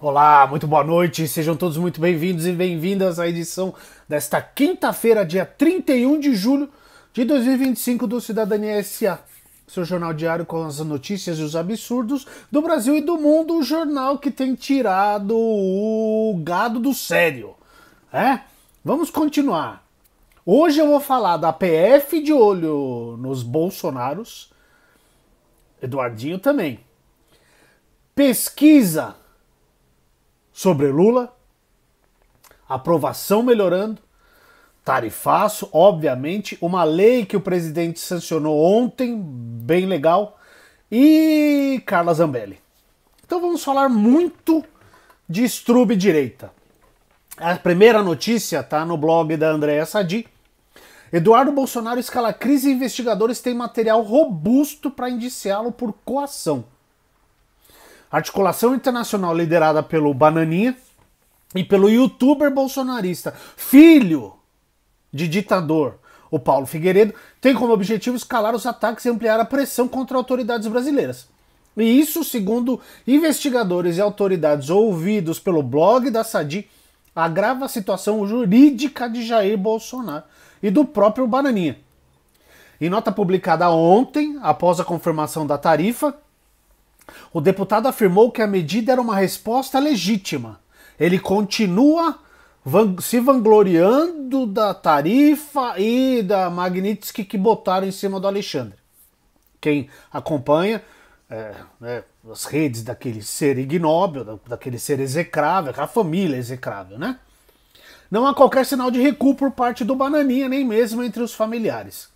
Olá, muito boa noite, sejam todos muito bem-vindos e bem-vindas à edição desta quinta-feira, dia 31 de julho de 2025 do Cidadania S.A., seu jornal diário com as notícias e os absurdos do Brasil e do mundo, o jornal que tem tirado o gado do sério. Vamos continuar. Hoje eu vou falar da PF de olho nos Bolsonaros, Eduardinho também. Pesquisa sobre Lula, aprovação melhorando, tarifaço, obviamente, uma lei que o presidente sancionou ontem, bem legal, e Carla Zambelli. Então vamos falar muito de estrube direita. A primeira notícia está no blog da Andréa Sadi. Eduardo Bolsonaro escala crise e investigadores têm material robusto para indiciá-lo por coação. Articulação internacional liderada pelo Bananinha e pelo youtuber bolsonarista, filho de ditador, o Paulo Figueiredo, tem como objetivo escalar os ataques e ampliar a pressão contra autoridades brasileiras. E isso, segundo investigadores e autoridades ouvidos pelo blog da Sadi, agrava a situação jurídica de Jair Bolsonaro e do próprio Bananinha. Em nota publicada ontem, após a confirmação da tarifa, o deputado afirmou que a medida era uma resposta legítima. Ele continua se vangloriando da tarifa e da Magnitsky que botaram em cima do Alexandre. Quem acompanha as redes daquele ser ignóbil, daquele ser execrável, aquela família execrável, né? Não há qualquer sinal de recuo por parte do Bananinha, nem mesmo entre os familiares.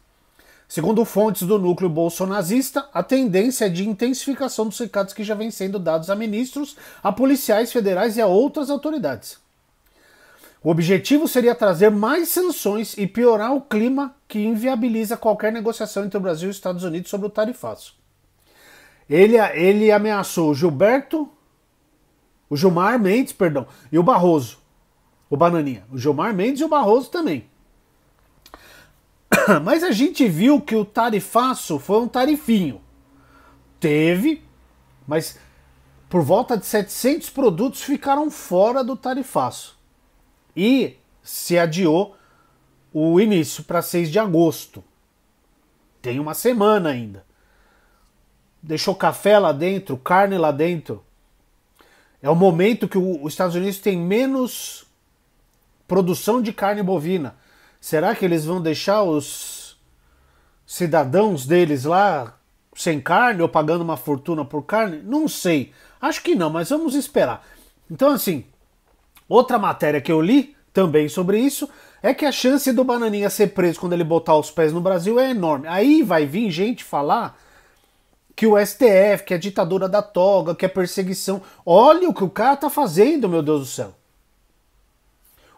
Segundo fontes do núcleo bolsonazista, a tendência é de intensificação dos recados que já vêm sendo dados a ministros, a policiais federais e a outras autoridades. O objetivo seria trazer mais sanções e piorar o clima que inviabiliza qualquer negociação entre o Brasil e os Estados Unidos sobre o tarifaço. Ele ameaçou o Gilmar Mendes, e o Barroso, o Bananinha. O Gilmar Mendes e o Barroso também. Mas a gente viu que o tarifaço foi um tarifinho. Teve, mas por volta de 700 produtos ficaram fora do tarifaço. E se adiou o início para 6 de agosto. Tem uma semana ainda. Deixou café lá dentro, carne lá dentro. É o momento que os Estados Unidos tem menos produção de carne bovina. Será que eles vão deixar os cidadãos deles lá sem carne ou pagando uma fortuna por carne? Não sei. Acho que não, mas vamos esperar. Então, assim, outra matéria que eu li também sobre isso é que a chance do Bananinha ser preso quando ele botar os pés no Brasil é enorme. Aí vai vir gente falar que o STF, que é a ditadura da toga, que é perseguição. Olha o que o cara tá fazendo, meu Deus do céu.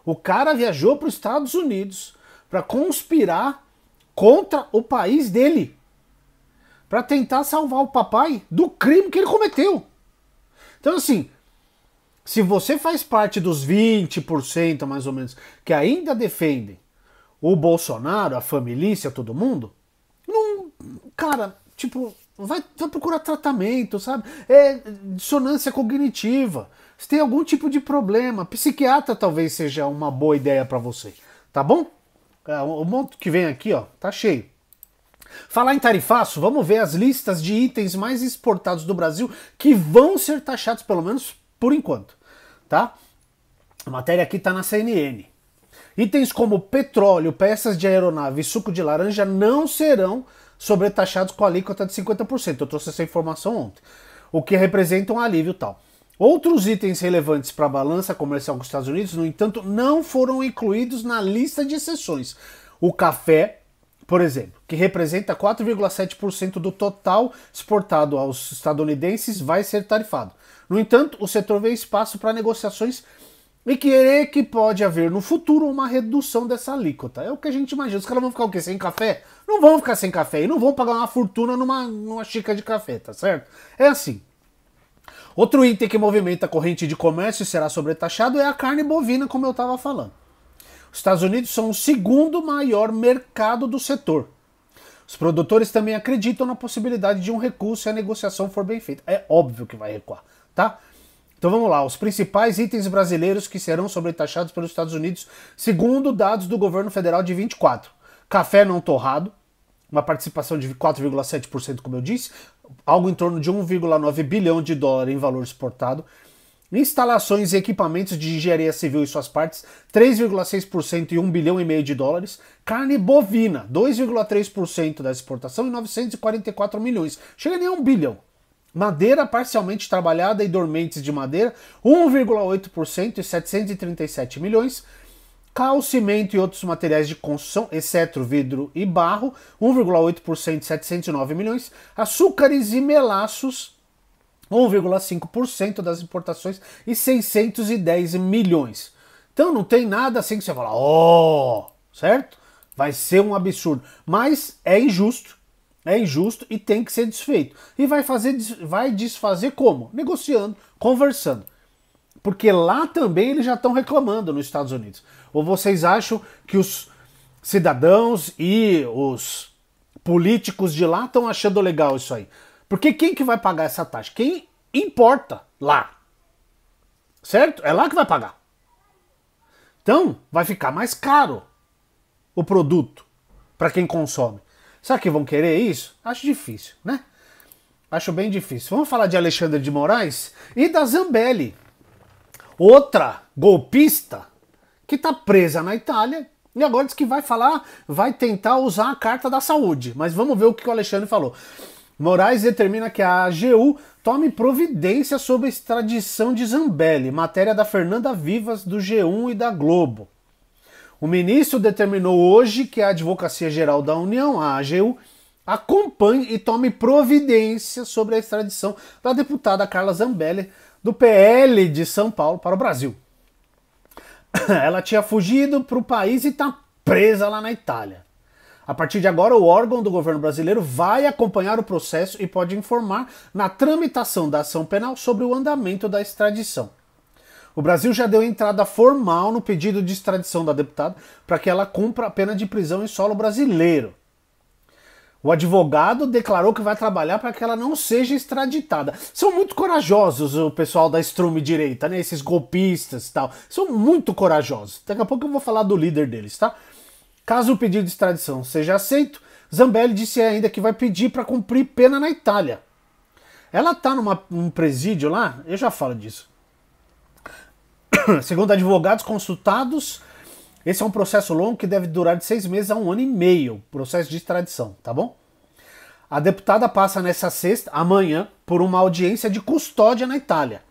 O cara viajou para os Estados Unidos para conspirar contra o país dele, para tentar salvar o papai do crime que ele cometeu. Então, assim, se você faz parte dos 20% mais ou menos que ainda defendem o Bolsonaro, a família, todo mundo, não, cara, tipo, vai procurar tratamento, sabe? É dissonância cognitiva. Se tem algum tipo de problema, psiquiatra talvez seja uma boa ideia para você, tá bom? O monte que vem aqui, ó, tá cheio. Falar em tarifaço, vamos ver as listas de itens mais exportados do Brasil que vão ser taxados, pelo menos por enquanto, tá? A matéria aqui tá na CNN. Itens como petróleo, peças de aeronave e suco de laranja não serão sobretaxados com a alíquota de 50%. Eu trouxe essa informação ontem, o que representa um alívio tal. Outros itens relevantes para a balança comercial com os Estados Unidos, no entanto, não foram incluídos na lista de exceções. O café, por exemplo, que representa 4,7% do total exportado aos estadunidenses, vai ser tarifado. No entanto, o setor vê espaço para negociações e querer que pode haver no futuro uma redução dessa alíquota. É o que a gente imagina. Os caras vão ficar o quê? Sem café? Não vão ficar sem café e não vão pagar uma fortuna numa xícara de café, tá certo? É assim. Outro item que movimenta a corrente de comércio e será sobretaxado é a carne bovina, como eu estava falando. Os Estados Unidos são o segundo maior mercado do setor. Os produtores também acreditam na possibilidade de um recuo se a negociação for bem feita. É óbvio que vai recuar, tá? Então vamos lá, os principais itens brasileiros que serão sobretaxados pelos Estados Unidos, segundo dados do governo federal de 24. Café não torrado, uma participação de 4,7%, como eu disse, algo em torno de 1,9 bilhão de dólares em valor exportado. Instalações e equipamentos de engenharia civil e suas partes, 3,6% e 1 bilhão e meio de dólares. Carne bovina, 2,3% da exportação e 944 milhões. Chega nem a 1 bilhão. Madeira parcialmente trabalhada e dormentes de madeira, 1,8% e 737 milhões. Cal, cimento e outros materiais de construção, exceto vidro e barro, 1,8% e 709 milhões. Açúcares e melaços, 1,5% das importações e 610 milhões. Então não tem nada assim que você fala, certo? Vai ser um absurdo. Mas é injusto e tem que ser desfeito. E vai desfazer como? Negociando, conversando. Porque lá também eles já estão reclamando nos Estados Unidos. Ou vocês acham que os cidadãos e os políticos de lá estão achando legal isso aí? Porque quem que vai pagar essa taxa? Quem importa lá. Certo? É lá que vai pagar. Então, vai ficar mais caro o produto para quem consome. Será que vão querer isso? Acho difícil, né? Acho bem difícil. Vamos falar de Alexandre de Moraes e da Zambelli. Outra golpista que está presa na Itália e agora diz que vai tentar usar a carta da saúde. Mas vamos ver o que o Alexandre falou. Moraes determina que a AGU tome providência sobre a extradição de Zambelli, matéria da Fernanda Vivas, do G1 e da Globo. O ministro determinou hoje que a Advocacia Geral da União, a AGU, acompanhe e tome providência sobre a extradição da deputada Carla Zambelli, do PL de São Paulo, para o Brasil. Ela tinha fugido para o país e está presa lá na Itália. A partir de agora, o órgão do governo brasileiro vai acompanhar o processo e pode informar na tramitação da ação penal sobre o andamento da extradição. O Brasil já deu entrada formal no pedido de extradição da deputada para que ela cumpra a pena de prisão em solo brasileiro. O advogado declarou que vai trabalhar para que ela não seja extraditada. São muito corajosos o pessoal da extrema-direita, né? Esses golpistas e tal. São muito corajosos. Daqui a pouco eu vou falar do líder deles, tá? Caso o pedido de extradição seja aceito, Zambelli disse ainda que vai pedir para cumprir pena na Itália. Ela está num presídio lá, eu já falo disso. Segundo advogados consultados, esse é um processo longo que deve durar de 6 meses a 1 ano e meio, processo de extradição, tá bom? A deputada passa nessa sexta, amanhã, por uma audiência de custódia na Itália.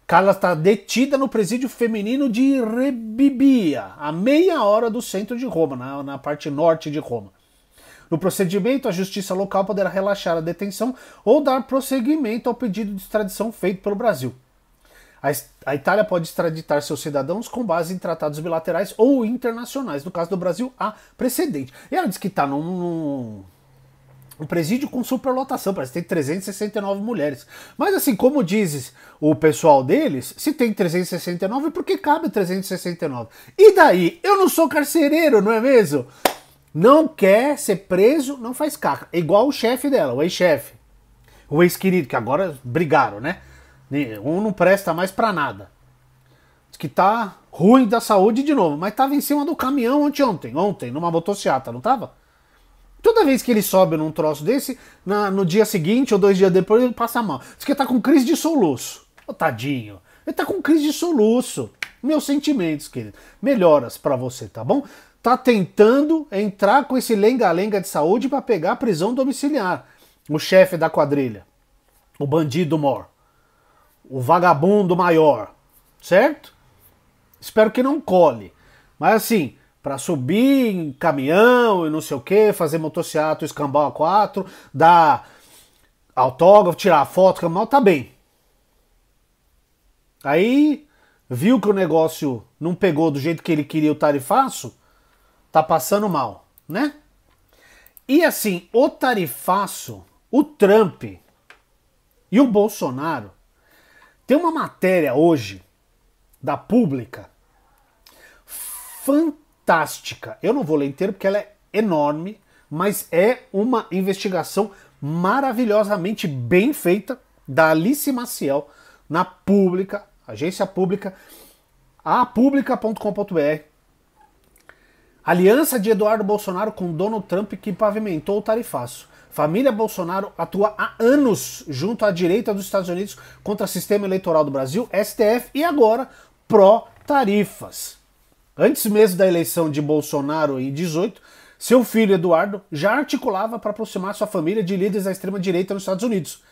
Carla está detida no presídio feminino de Rebibbia, a meia hora do centro de Roma, na parte norte de Roma. No procedimento, a justiça local poderá relaxar a detenção ou dar prosseguimento ao pedido de extradição feito pelo Brasil. A Itália pode extraditar seus cidadãos com base em tratados bilaterais ou internacionais. No caso do Brasil, há precedente. E ela diz que está num presídio com superlotação, parece que tem 369 mulheres. Mas assim, como diz o pessoal deles, se tem 369, por que cabe 369? E daí? Eu não sou carcereiro, não é mesmo? Não quer ser preso, não faz caca. É igual o chefe dela, o ex-chefe. O ex-querido, que agora brigaram, né? Um não presta mais pra nada. Diz que tá ruim da saúde de novo, mas tava em cima do caminhão ontem, numa motociata, não tava? Toda vez que ele sobe num troço desse, no dia seguinte ou 2 dias depois ele passa mal. Diz que tá com crise de soluço. Ô, tadinho. Ele tá com crise de soluço. Meus sentimentos, querido. Melhoras pra você, tá bom? Tá tentando entrar com esse lenga-lenga de saúde pra pegar a prisão domiciliar. O chefe da quadrilha. O bandido mor. O vagabundo maior. Certo? Espero que não cole. Mas assim, para subir em caminhão e não sei o que, fazer motociato, escambau a 4, dar autógrafo, tirar foto, mal, tá bem. Aí, viu que o negócio não pegou do jeito que ele queria o tarifaço, tá passando mal, né? E assim, o tarifaço, o Trump e o Bolsonaro, tem uma matéria hoje da Pública fantástica. Eu não vou ler inteiro porque ela é enorme, mas é uma investigação maravilhosamente bem feita da Alice Maciel, na Pública, agência pública, apublica.com.br. Aliança de Eduardo Bolsonaro com Donald Trump que pavimentou o tarifaço. Família Bolsonaro atua há anos junto à direita dos Estados Unidos contra o sistema eleitoral do Brasil, STF, e agora pró-tarifas. Antes mesmo da eleição de Bolsonaro em 2018, seu filho Eduardo já articulava para aproximar sua família de líderes da extrema-direita nos Estados Unidos.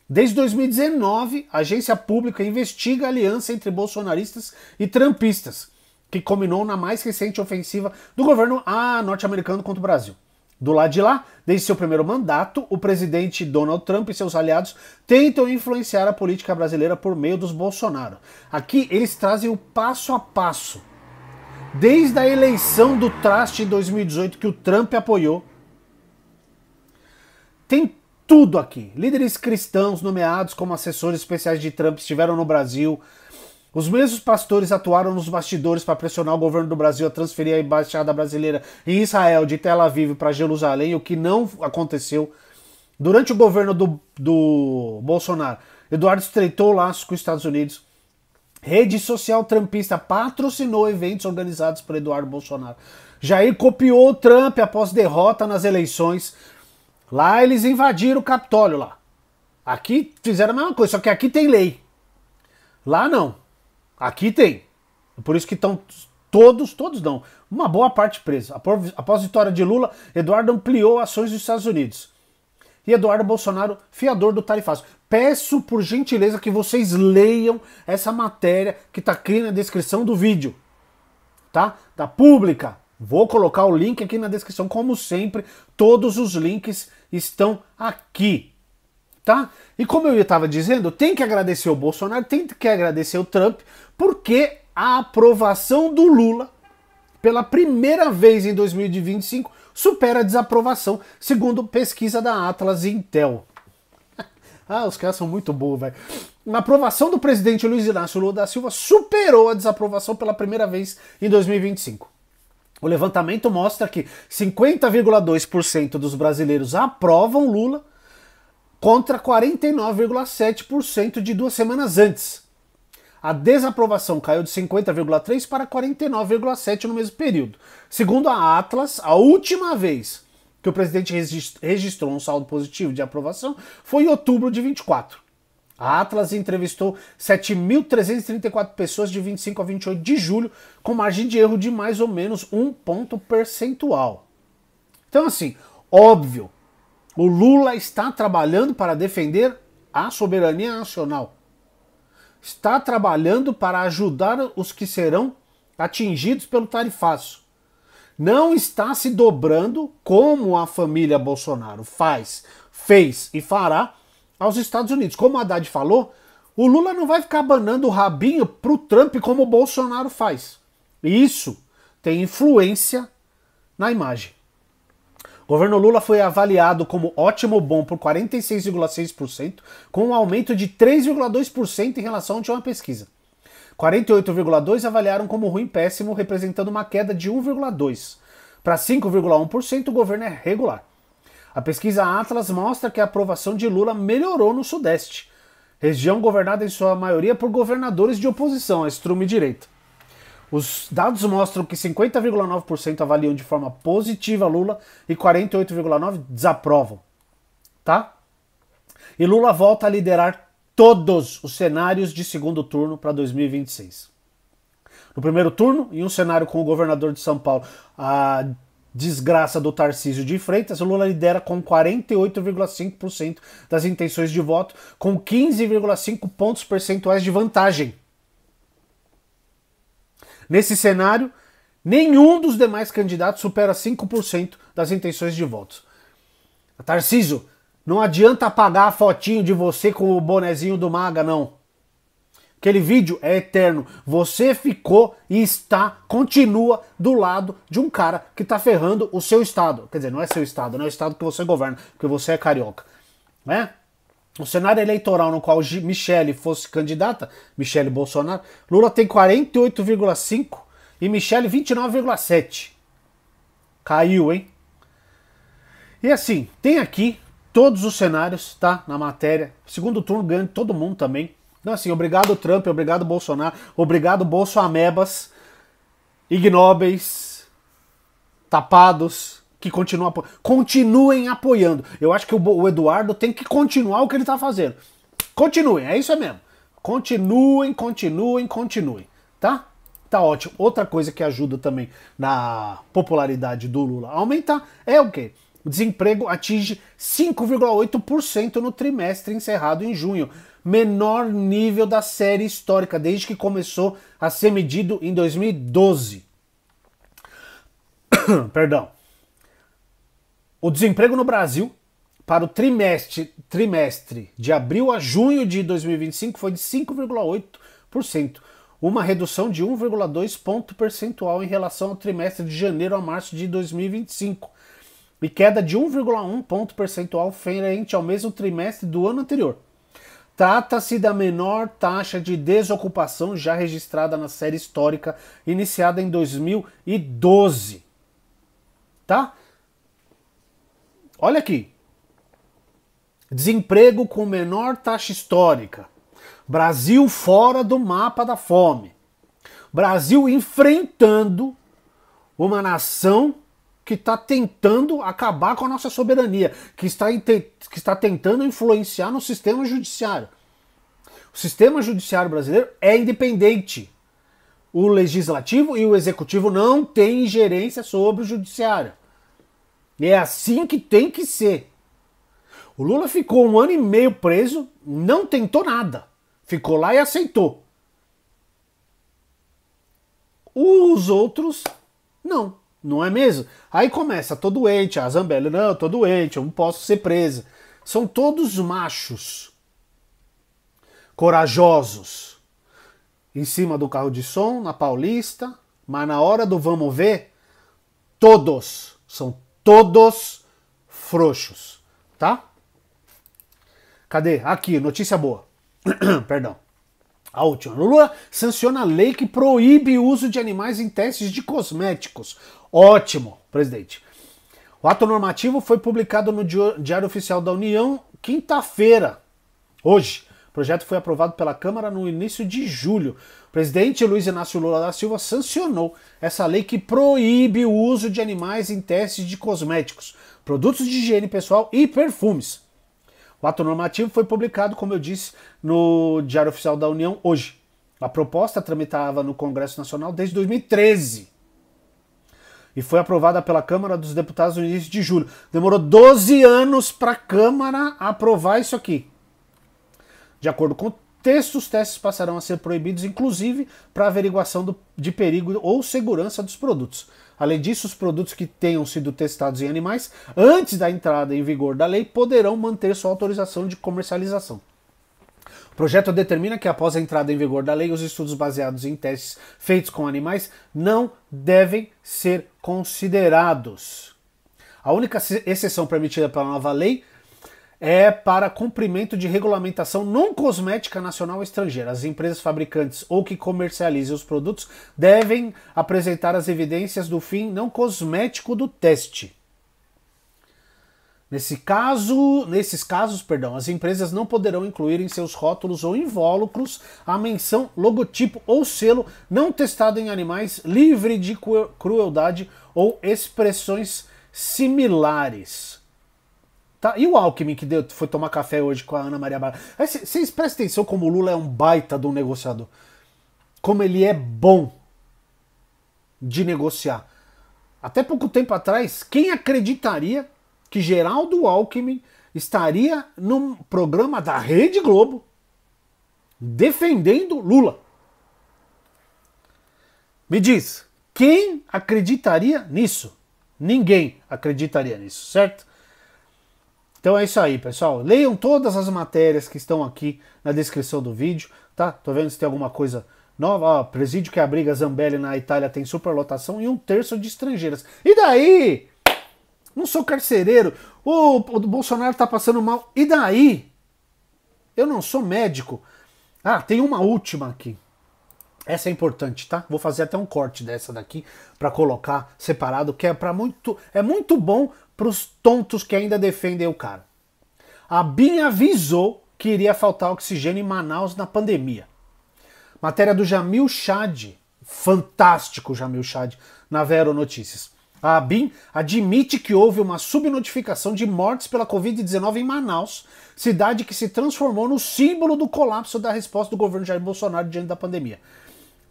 Desde 2019, a agência pública investiga a aliança entre bolsonaristas e trumpistas, que culminou na mais recente ofensiva do governo norte-americano contra o Brasil. Do lado de lá, desde seu primeiro mandato, o presidente Donald Trump e seus aliados tentam influenciar a política brasileira por meio dos Bolsonaro. Aqui eles trazem o passo a passo. Desde a eleição do traste em 2018 que o Trump apoiou, tem tudo aqui. Líderes cristãos nomeados como assessores especiais de Trump estiveram no Brasil. Os mesmos pastores atuaram nos bastidores para pressionar o governo do Brasil a transferir a embaixada brasileira em Israel de Tel Aviv para Jerusalém, o que não aconteceu. Durante o governo do Bolsonaro, Eduardo estreitou laços com os Estados Unidos. Rede social trumpista patrocinou eventos organizados por Eduardo Bolsonaro. Jair copiou o Trump após derrota nas eleições. Lá eles invadiram o Capitólio lá. Aqui fizeram a mesma coisa, só que aqui tem lei. Lá não. Aqui tem. Por isso que estão todos não, uma boa parte presa. Após a vitória de Lula, Eduardo ampliou ações dos Estados Unidos. E Eduardo Bolsonaro, fiador do tarifaço. Peço por gentileza que vocês leiam essa matéria que está aqui na descrição do vídeo. Tá? Da Pública. Vou colocar o link aqui na descrição. Como sempre, todos os links estão aqui. Tá? E como eu estava dizendo, tem que agradecer o Bolsonaro, tem que agradecer o Trump, porque a aprovação do Lula, pela primeira vez em 2025, supera a desaprovação, segundo pesquisa da Atlas Intel. Os caras são muito bons, velho. A aprovação do presidente Luiz Inácio Lula da Silva superou a desaprovação pela primeira vez em 2025. O levantamento mostra que 50,2% dos brasileiros aprovam Lula, contra 49,7% de 2 semanas antes. A desaprovação caiu de 50,3% para 49,7% no mesmo período. Segundo a Atlas, a última vez que o presidente registrou um saldo positivo de aprovação foi em outubro de 24. A Atlas entrevistou 7.334 pessoas de 25 a 28 de julho, com margem de erro de mais ou menos 1 ponto percentual. Então, assim, óbvio, o Lula está trabalhando para defender a soberania nacional. Está trabalhando para ajudar os que serão atingidos pelo tarifaço. Não está se dobrando como a família Bolsonaro fez e fará aos Estados Unidos. Como a Haddad falou, o Lula não vai ficar abanando o rabinho para o Trump como o Bolsonaro faz. E isso tem influência na imagem. O governo Lula foi avaliado como ótimo bom por 46,6%, com um aumento de 3,2% em relação à última pesquisa. 48,2% avaliaram como ruim péssimo, representando uma queda de 1,2%. Para 5,1% o governo é regular. A pesquisa Atlas mostra que a aprovação de Lula melhorou no Sudeste, região governada em sua maioria por governadores de oposição à extrema-direita. Os dados mostram que 50,9% avaliam de forma positiva Lula e 48,9% desaprovam. Tá? E Lula volta a liderar todos os cenários de segundo turno para 2026. No primeiro turno, em um cenário com o governador de São Paulo, a desgraça do Tarcísio de Freitas, o Lula lidera com 48,5% das intenções de voto, com 15,5 pontos percentuais de vantagem. Nesse cenário, nenhum dos demais candidatos supera 5% das intenções de votos. Tarcísio, não adianta apagar a fotinho de você com o bonezinho do Maga, não. Aquele vídeo é eterno. Você ficou e continua do lado de um cara que está ferrando o seu estado. Quer dizer, não é seu estado, não é o estado que você governa, porque você é carioca. Né? O cenário eleitoral no qual Michele fosse candidata, Michele Bolsonaro, Lula tem 48,5% e Michele 29,7%. Caiu, hein? E assim, tem aqui todos os cenários, tá? Na matéria. Segundo turno ganha todo mundo também. Então, assim, obrigado Trump, obrigado Bolsonaro, obrigado Bolsoamebas, ignóbeis, tapados, que continuem apoiando. Eu acho que o Eduardo tem que continuar o que ele tá fazendo. Continuem, é isso mesmo. Continuem, tá? Tá ótimo. Outra coisa que ajuda também na popularidade do Lula a aumentar é o quê? O desemprego atinge 5,8% no trimestre encerrado em junho. Menor nível da série histórica, desde que começou a ser medido em 2012. Perdão. O desemprego no Brasil para o trimestre de abril a junho de 2025 foi de 5,8%, uma redução de 1,2 ponto percentual em relação ao trimestre de janeiro a março de 2025 e queda de 1,1 ponto percentual frente ao mesmo trimestre do ano anterior. Trata-se da menor taxa de desocupação já registrada na série histórica iniciada em 2012. Tá? Olha aqui. Desemprego com menor taxa histórica. Brasil fora do mapa da fome. Brasil enfrentando uma nação que está tentando acabar com a nossa soberania, que está tentando influenciar no sistema judiciário. O sistema judiciário brasileiro é independente. O legislativo e o executivo não têm ingerência sobre o judiciário. E é assim que tem que ser. O Lula ficou 1 ano e meio preso, não tentou nada. Ficou lá e aceitou. Os outros, não é mesmo? Aí começa, tô doente, a Zambelli, não, tô doente, eu não posso ser presa. São todos machos, corajosos, em cima do carro de som, na Paulista, mas na hora do vamos ver, são todos frouxos, tá? Cadê? Aqui, notícia boa. Perdão. A última. Lula sanciona a lei que proíbe o uso de animais em testes de cosméticos. Ótimo, presidente. O ato normativo foi publicado no Diário Oficial da União quinta-feira, hoje. O projeto foi aprovado pela Câmara no início de julho. O presidente Luiz Inácio Lula da Silva sancionou essa lei que proíbe o uso de animais em testes de cosméticos, produtos de higiene pessoal e perfumes. O ato normativo foi publicado, como eu disse, no Diário Oficial da União hoje. A proposta tramitava no Congresso Nacional desde 2013 e foi aprovada pela Câmara dos Deputados no início de julho. Demorou 12 anos para a Câmara aprovar isso aqui. De acordo com o texto, os testes passarão a ser proibidos, inclusive para averiguação de perigo ou segurança dos produtos. Além disso, os produtos que tenham sido testados em animais antes da entrada em vigor da lei poderão manter sua autorização de comercialização. O projeto determina que após a entrada em vigor da lei, os estudos baseados em testes feitos com animais não devem ser considerados. A única exceção permitida pela nova lei é para cumprimento de regulamentação não cosmética nacional ou estrangeira. As empresas fabricantes ou que comercializem os produtos devem apresentar as evidências do fim não cosmético do teste. Nesses casos, as empresas não poderão incluir em seus rótulos ou invólucros a menção, logotipo ou selo não testado em animais, livre de crueldade ou expressões similares. Tá? E o Alckmin, que foi tomar café hoje com a Ana Maria Braga. Vocês prestem atenção como o Lula é um baita de um negociador. Como ele é bom de negociar. Até pouco tempo atrás, quem acreditaria que Geraldo Alckmin estaria num programa da Rede Globo defendendo Lula? Me diz, quem acreditaria nisso? Ninguém acreditaria nisso, certo? Então é isso aí, pessoal. Leiam todas as matérias que estão aqui na descrição do vídeo, tá? Tô vendo se tem alguma coisa nova. Ó, presídio que abriga Zambelli na Itália tem superlotação e 1/3 de estrangeiras. E daí? Não sou carcereiro. O Bolsonaro tá passando mal. E daí? Eu não sou médico. Ah, tem uma última aqui. Essa é importante, tá? Vou fazer até um corte dessa daqui para colocar separado, que é muito bom para os tontos que ainda defendem o cara. A BIM avisou que iria faltar oxigênio em Manaus na pandemia. Matéria do Jamil Chad, fantástico Jamil Chad, na Vero Notícias. A ABIN admite que houve uma subnotificação de mortes pela Covid-19 em Manaus, cidade que se transformou no símbolo do colapso da resposta do governo Jair Bolsonaro diante da pandemia.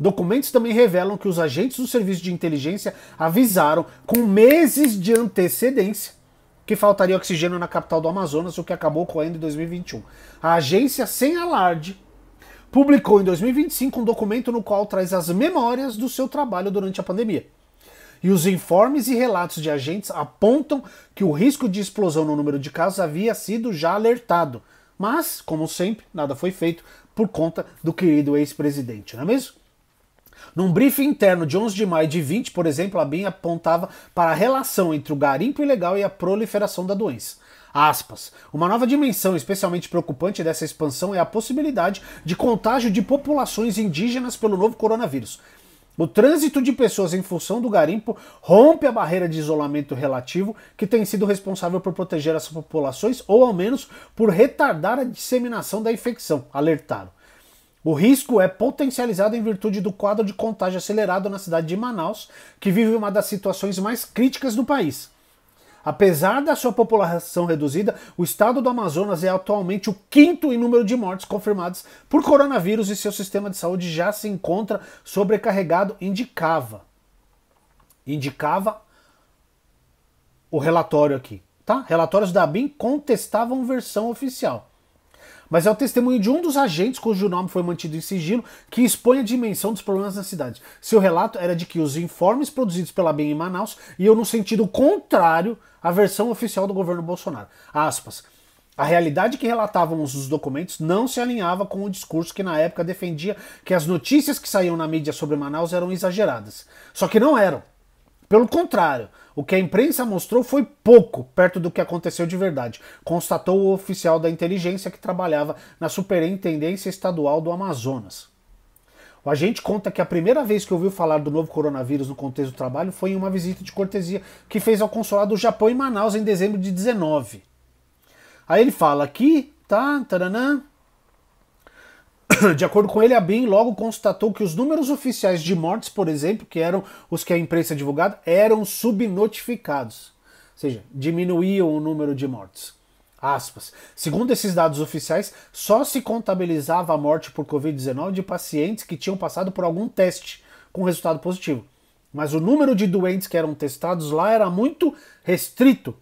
Documentos também revelam que os agentes do serviço de inteligência avisaram com meses de antecedência que faltaria oxigênio na capital do Amazonas, o que acabou ocorrendo em 2021. A agência, sem alarde, publicou em 2025 um documento no qual traz as memórias do seu trabalho durante a pandemia. E os informes e relatos de agentes apontam que o risco de explosão no número de casos havia sido já alertado. Mas, como sempre, nada foi feito por conta do querido ex-presidente, não é mesmo? Num briefing interno de 11 de maio de 20, por exemplo, a ABIN apontava para a relação entre o garimpo ilegal e a proliferação da doença. Aspas. Uma nova dimensão especialmente preocupante dessa expansão é a possibilidade de contágio de populações indígenas pelo novo coronavírus. O trânsito de pessoas em função do garimpo rompe a barreira de isolamento relativo que tem sido responsável por proteger essas populações ou, ao menos, por retardar a disseminação da infecção, alertaram. O risco é potencializado em virtude do quadro de contágio acelerado na cidade de Manaus, que vive uma das situações mais críticas do país. Apesar da sua população reduzida, o estado do Amazonas é atualmente o quinto em número de mortes confirmadas por coronavírus e seu sistema de saúde já se encontra sobrecarregado, indicava o relatório aqui, tá? Relatórios da ABIN contestavam versão oficial. Mas é o testemunho de um dos agentes, cujo nome foi mantido em sigilo, que expõe a dimensão dos problemas na cidade. Seu relato era de que os informes produzidos pela ABIN em Manaus iam no sentido contrário à versão oficial do governo Bolsonaro. Aspas. A realidade que relatavam os documentos não se alinhava com o discurso que na época defendia que as notícias que saíam na mídia sobre Manaus eram exageradas. Só que não eram. Pelo contrário, o que a imprensa mostrou foi pouco perto do que aconteceu de verdade, constatou o oficial da inteligência que trabalhava na Superintendência Estadual do Amazonas. O agente conta que a primeira vez que ouviu falar do novo coronavírus no contexto do trabalho foi em uma visita de cortesia que fez ao consulado do Japão em Manaus em dezembro de 19. Aí ele fala aqui, tá, taranã. De acordo com ele, a ABIN logo constatou que os números oficiais de mortes, por exemplo, que eram os que a imprensa divulgava, eram subnotificados. Ou seja, diminuíam o número de mortes. Aspas. Segundo esses dados oficiais, só se contabilizava a morte por Covid-19 de pacientes que tinham passado por algum teste com resultado positivo. Mas o número de doentes que eram testados lá era muito restrito.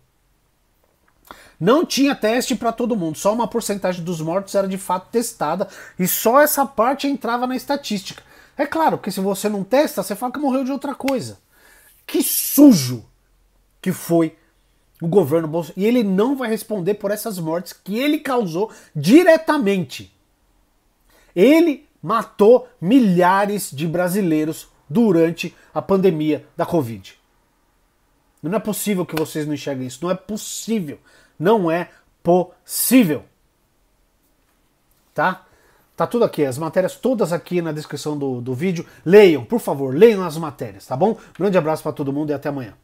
Não tinha teste para todo mundo, só uma porcentagem dos mortos era de fato testada e só essa parte entrava na estatística. É claro que se você não testa, você fala que morreu de outra coisa. Que sujo que foi o governo Bolsonaro. E ele não vai responder por essas mortes que ele causou diretamente. Ele matou milhares de brasileiros durante a pandemia da Covid. Não é possível que vocês não enxerguem isso, não é possível. Não é possível. Tá? Tá tudo aqui, as matérias todas aqui na descrição do vídeo. Leiam, por favor, leiam as matérias, tá bom? Grande abraço para todo mundo e até amanhã.